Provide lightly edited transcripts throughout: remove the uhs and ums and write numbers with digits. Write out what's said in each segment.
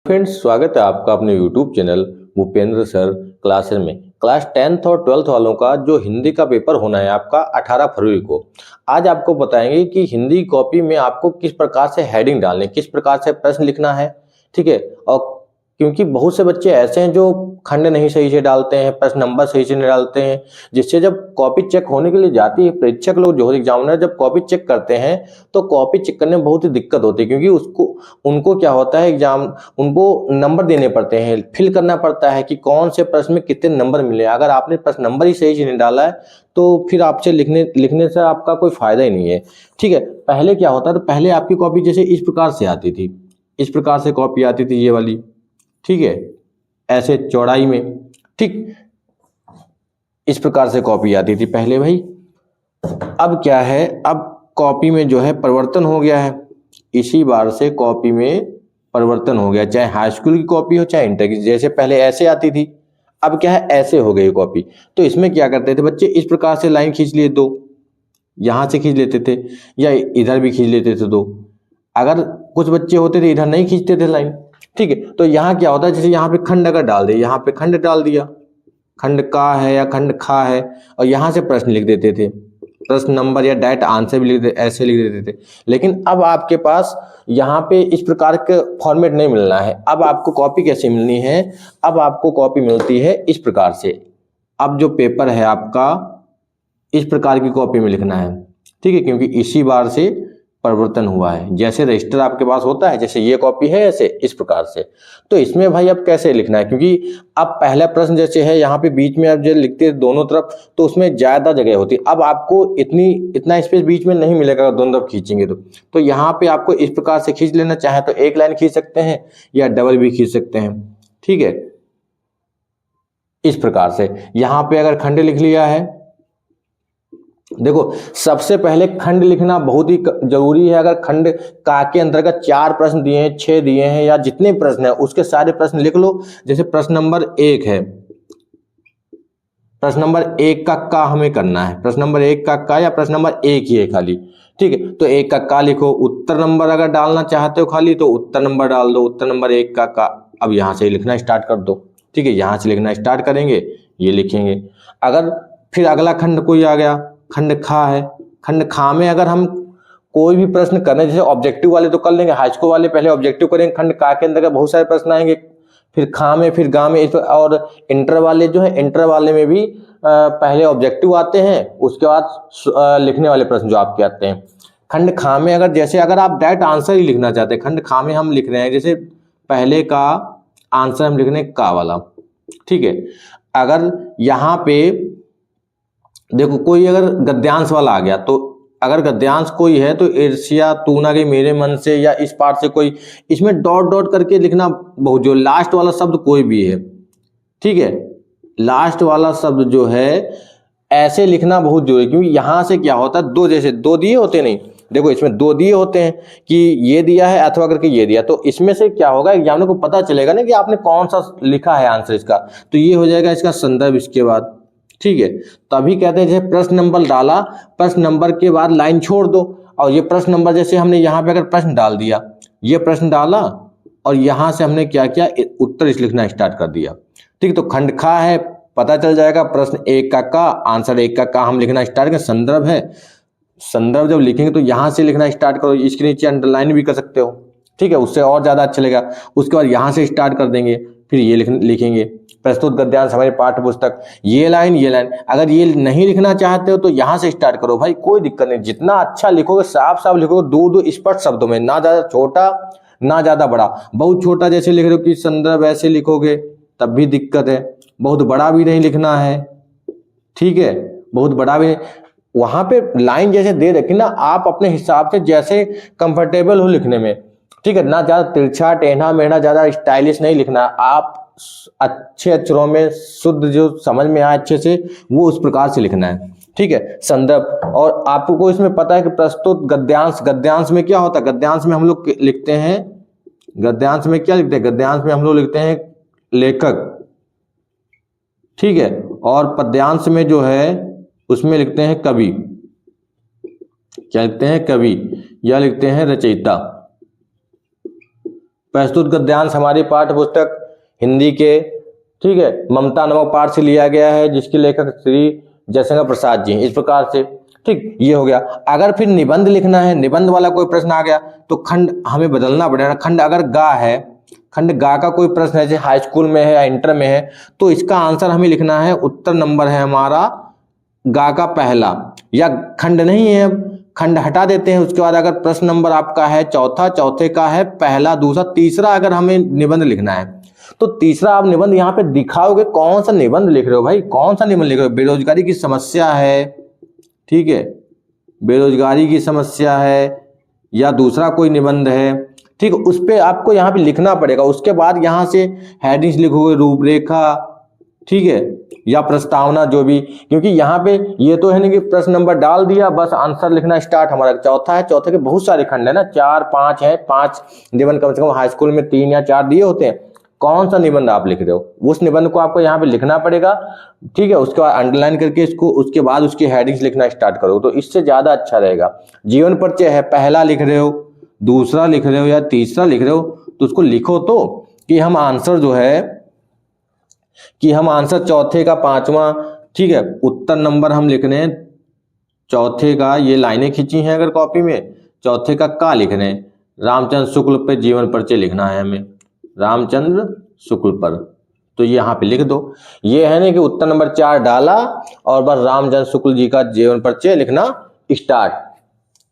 Friends, स्वागत है आपका अपने YouTube channel Bhupendra sir classes में। क्लास 10th और 12th वालों का जो हिंदी का पेपर होना है आपका 18 फरवरी को। आज आपको बताएंगे कि हिंदी कॉपी में आपको किस प्रकार से हेडिंग डालने, किस प्रकार से प्रश्न लिखना है। ठीक है। और क्योंकि बहुत से बच्चे ऐसे हैं जो खंड नहीं सही से डालते हैं, प्रश्न नंबर सही से नहीं डालते हैं, जिससे जब कॉपी चेक होने के लिए जाती है, परीक्षक लोग जो एग्जामिनर जब कॉपी चेक करते हैं तो कॉपी चेक करने में बहुत ही दिक्कत होती है। क्योंकि उनको क्या होता है, उनको नंबर देने पड़ते हैं, फिल करना पड़ता है कि कौन से प्रश्न में कितने नंबर मिले। अगर आपने प्रश्न नंबर ही सही से नहीं डाला है तो फिर आपसे लिखने से आपका कोई फायदा ही नहीं है। ठीक है। पहले क्या होता था, तो पहले आपकी कॉपी जैसे इस प्रकार से आती थी, इस प्रकार से कॉपी आती थी ये वाली। ठीक है। ऐसे चौड़ाई में, ठीक, इस प्रकार से कॉपी आती थी पहले भाई। अब क्या है, अब कॉपी में जो है परिवर्तन हो गया है। इसी बार से कॉपी में परिवर्तन हो गया, चाहे हाई स्कूल की कॉपी हो चाहे इंटर की। जैसे पहले ऐसे आती थी, अब क्या है, ऐसे हो गई कॉपी। तो इसमें क्या करते थे बच्चे, इस प्रकार से लाइन खींच लिए दो, यहां से खींच लेते थे या इधर भी खींच लेते थे दो। अगर कुछ बच्चे होते थे इधर नहीं खींचते थे लाइन। ठीक है। तो यहाँ क्या होता है, जैसे यहाँ पे खंड अगर डाल दिया, यहाँ पे खंड डाल दिया, खंड का है या खंड खा है, और यहाँ से प्रश्न लिख देते थे, प्रश्न नंबर या डायरेक्ट आंसर भी ऐसे लिख देते थे। लेकिन अब आपके पास यहाँ पे इस प्रकार के फॉर्मेट नहीं मिलना है। अब आपको कॉपी कैसे मिलनी है, अब आपको कॉपी मिलती है इस प्रकार से। अब जो पेपर है आपका इस प्रकार की कॉपी में लिखना है। ठीक है। क्योंकि इसी बार से परिवर्तन हुआ है। जैसे रजिस्टर आपके पास होता है, जैसे ये कॉपी है ऐसे इस प्रकार से। तो इसमें भाई अब कैसे लिखना है, क्योंकि अब पहला प्रश्न जैसे है यहाँ पे बीच में आप जो लिखते हैं दोनों तरफ, तो उसमें ज्यादा जगह होती है। अब आपको इतना स्पेस बीच में नहीं मिलेगा अगर दोनों तरफ खींचेंगे तो यहाँ पे आपको इस प्रकार से खींच लेना। चाहे तो एक लाइन खींच सकते हैं या डबल भी खींच सकते हैं। ठीक है। इस प्रकार से यहाँ पे अगर खंड लिख लिया है, देखो सबसे पहले खंड लिखना बहुत ही जरूरी है। अगर खंड का के अंतर्गत 4 प्रश्न दिए हैं, 6 दिए हैं, या जितने प्रश्न है उसके सारे प्रश्न लिख लो। जैसे प्रश्न नंबर 1 है, प्रश्न नंबर 1 का हमें करना है, प्रश्न नंबर 1 का या प्रश्न नंबर 1 ही है खाली। ठीक है। तो 1 का लिखो। उत्तर नंबर अगर डालना चाहते हो खाली तो उत्तर नंबर डाल दो, उत्तर नंबर 1 का। अब यहां से लिखना स्टार्ट कर दो। ठीक है। यहां से लिखना स्टार्ट करेंगे, ये लिखेंगे। अगर फिर अगला खंड कोई आ गया, खंड खा है, खंड खा में अगर हम कोई भी प्रश्न करने, जैसे ऑब्जेक्टिव वाले तो कर लेंगे, हाई स्कूल वाले पहले ऑब्जेक्टिव करेंगे। खंड का के अंदर बहुत सारे प्रश्न आएंगे, फिर खा में, फिर गा में, और इंटर वाले जो है, इंटर वाले में भी पहले ऑब्जेक्टिव आते हैं, उसके बाद लिखने वाले प्रश्न जो आपके आते हैं। खंड खा में अगर आप डायरेक्ट आंसर ही लिखना चाहते हैं, खंड खा में हम लिख रहे हैं, जैसे पहले का आंसर हम लिख रहे हैं का वाला। ठीक है। अगर यहाँ पे देखो कोई अगर गद्यांश वाला आ गया, तो अगर गद्यांश कोई है तो ईर्ष्या तू ना गई मेरे मन से, या इस पार्ट से कोई, इसमें डॉट डॉट करके लिखना बहुत, जो लास्ट वाला शब्द कोई भी है। ठीक है। लास्ट वाला शब्द जो है ऐसे लिखना बहुत जरूरी है। क्योंकि यहां से क्या होता है, जैसे दो दिए होते नहीं, देखो इसमें 2 दिए होते हैं कि ये दिया है अथवा करके ये दिया, तो इसमें से क्या होगा, एग्जामिनर को पता चलेगा ना कि आपने कौन सा लिखा है आंसर इसका। तो ये हो जाएगा इसका संदर्भ इसके बाद। ठीक है। तभी कहते हैं जैसे प्रश्न नंबर डाला, प्रश्न नंबर के बाद लाइन छोड़ दो, और ये प्रश्न नंबर, जैसे हमने यहाँ पे अगर प्रश्न डाल दिया, ये प्रश्न डाला और यहां से हमने क्या किया, उत्तर इस लिखना स्टार्ट कर दिया। ठीक। तो खंड खा है, पता चल जाएगा प्रश्न 1 का आंसर 1 का हम लिखना स्टार्ट करें। संदर्भ है, संदर्भ जब लिखेंगे तो यहां से लिखना स्टार्ट करो, इसके नीचे अंडरलाइन भी कर सकते हो। ठीक है। उससे और ज्यादा अच्छा लगेगा। उसके बाद यहां से स्टार्ट कर देंगे, फिर ये लिखेंगे प्रस्तुत गद्यांश हमारी पाठ्य पुस्तक, ये लाइन ये लाइन। अगर ये नहीं लिखना चाहते हो तो यहां से स्टार्ट करो भाई, कोई दिक्कत नहीं। जितना अच्छा लिखोगे, साफ साफ लिखोगे, दो स्पष्ट शब्दों में, ना ज्यादा छोटा ना ज्यादा बड़ा। बहुत छोटा जैसे लिख रहे हो कि संदर्भ ऐसे लिखोगे तब भी दिक्कत है। बहुत बड़ा भी नहीं लिखना है। ठीक है। बहुत बड़ा भी नहीं, वहां पे लाइन जैसे दे रखी ना, आप अपने हिसाब से जैसे कंफर्टेबल हो लिखने में। ठीक है। ना ज्यादा तिरछा टेढ़ा मेढ़ा, ज्यादा स्टाइलिश नहीं लिखना। आप अच्छे अक्षरों में शुद्ध जो समझ में आए अच्छे से, वो उस प्रकार से लिखना है। ठीक है। संदर्भ, और आपको इसमें पता है कि प्रस्तुत गद्यांश में क्या होता है, गद्यांश में हम लोग लिखते हैं, गद्यांश में क्या लिखते हैं, गद्यांश में हम लोग लिखते हैं लेखक। ठीक है। और पद्यांश में जो है उसमें लिखते हैं कवि। क्या लिखते हैं, कवि, या लिखते हैं रचयिता। प्रस्तुत गद्यांश हमारी पाठ्य पुस्तक हिंदी के, ठीक है, ममता नामक पाठ से लिया गया है, जिसके लेखक श्री जयशंकर प्रसाद जी। इस प्रकार से, ठीक, ये हो गया। अगर फिर निबंध लिखना है, निबंध वाला कोई प्रश्न आ गया तो खंड हमें बदलना पड़ेगा। खंड अगर गा है, खंड गा का कोई प्रश्न है, जैसे हाई स्कूल में है या इंटर में है, तो इसका आंसर हमें लिखना है, उत्तर नंबर है हमारा गा का पहला। या खंड नहीं है, अब खंड हटा देते हैं, उसके बाद अगर प्रश्न नंबर आपका है चौथा, चौथे का है पहला, दूसरा, तीसरा अगर हमें निबंध लिखना है तो तीसरा आप निबंध यहाँ पे दिखाओगे कौन सा निबंध लिख रहे हो भाई, कौन सा निबंध लिख रहे हो। बेरोजगारी की समस्या है, ठीक है, बेरोजगारी की समस्या है या दूसरा कोई निबंध है, ठीक, उस पे आपको यहाँ पे लिखना पड़ेगा। उसके बाद यहाँ से हेडिंग्स लिखोगे, रूपरेखा, ठीक है, या प्रस्तावना, जो भी, क्योंकि यहाँ पे ये तो है नहीं कि प्रश्न नंबर डाल दिया बस आंसर लिखना स्टार्ट। हमारा चौथा है, चौथे के बहुत सारे खंड है ना, 4 5 है, 5 निबंध कम से कम हाई स्कूल में 3 या 4 दिए होते हैं। कौन सा निबंध आप लिख रहे हो, उस निबंध को आपको यहाँ पे लिखना पड़ेगा, ठीक है। उसके बाद अंडरलाइन करके इसको, उसके बाद उसकी हेडिंग्स लिखना स्टार्ट करो, तो इससे ज्यादा अच्छा रहेगा। जीवन परिचय है, पहला लिख रहे हो, दूसरा लिख रहे हो या तीसरा लिख रहे हो, तो उसको लिखो तो कि हम आंसर जो है, कि हम आंसर चौथे का पांचवा, ठीक है, उत्तर नंबर हम लिख रहे हैं चौथे का, ये लाइनें खींची हैं अगर कॉपी में, चौथे का लिख रहे हैं, रामचंद्र शुक्ल पे जीवन परिचय लिखना है हमें, रामचंद्र शुक्ल पर, तो ये यहाँ पे लिख दो। ये है ना कि उत्तर नंबर 4 डाला और बस रामचंद्र शुक्ल जी का जीवन परिचय लिखना स्टार्ट,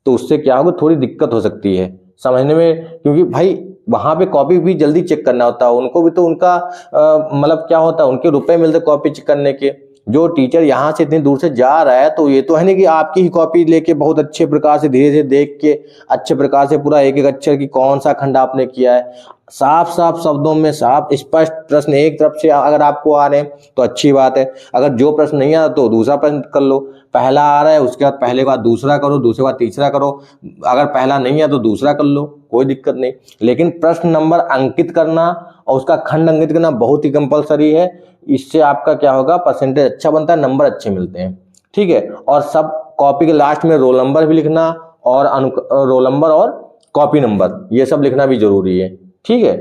तो उससे क्या होगा, थोड़ी दिक्कत हो सकती है समझने में, क्योंकि भाई वहां पे कॉपी भी जल्दी चेक करना होता है, उनको भी तो उनका मतलब क्या होता है, उनके रुपए मिलते कॉपी चेक करने के। जो टीचर यहाँ से इतनी दूर से जा रहा है, तो ये तो है नहीं कि आपकी ही कॉपी लेके बहुत अच्छे प्रकार से धीरे धीरे देख के अच्छे प्रकार से पूरा एक एक अक्षर की कौन सा खंड आपने किया है, साफ साफ शब्दों में साफ स्पष्ट प्रश्न एक तरफ से अगर आपको आ रहे हैं तो अच्छी बात है। अगर जो प्रश्न नहीं आ रहा तो दूसरा प्रश्न कर लो, पहला आ रहा है उसके बाद पहले के बाद दूसरा करो, दूसरे बाद तीसरा करो, अगर पहला नहीं है तो दूसरा कर लो, कोई दिक्कत नहीं। लेकिन प्रश्न नंबर अंकित करना और उसका खंड अंकित करना बहुत ही कंपलसरी है, इससे आपका क्या होगा, परसेंटेज अच्छा बनता है, नंबर अच्छे मिलते हैं, ठीक है। और सब कॉपी के लास्ट में रोल नंबर भी लिखना और रोल नंबर और कॉपी नंबर, ये सब लिखना भी जरूरी है, ठीक है।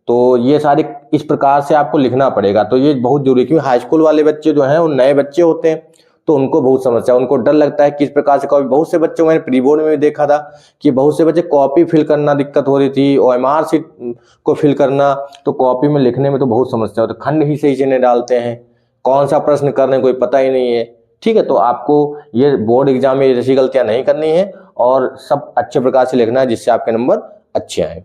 तो ये सारे इस प्रकार से आपको लिखना पड़ेगा, तो ये बहुत जरूरी है, क्योंकि हाई स्कूल वाले बच्चे जो हैं वो नए बच्चे होते हैं, तो उनको बहुत समस्या, उनको डर लगता है किस प्रकार से कॉपी। बहुत से बच्चों मैंने प्री बोर्ड में भी देखा था कि बहुत से बच्चे कॉपी फिल करना दिक्कत हो रही थी, OMR शीट को फिल करना, तो कॉपी में लिखने में तो बहुत समस्या होती है, खंड ही सही से नहीं डालते हैं, कौन सा प्रश्न कर रहे हैं कोई पता ही नहीं है, ठीक है। तो आपको ये बोर्ड एग्जाम में ऐसी गलतियां नहीं करनी है और सब अच्छे प्रकार से लिखना है, जिससे आपके नंबर अच्छे आए।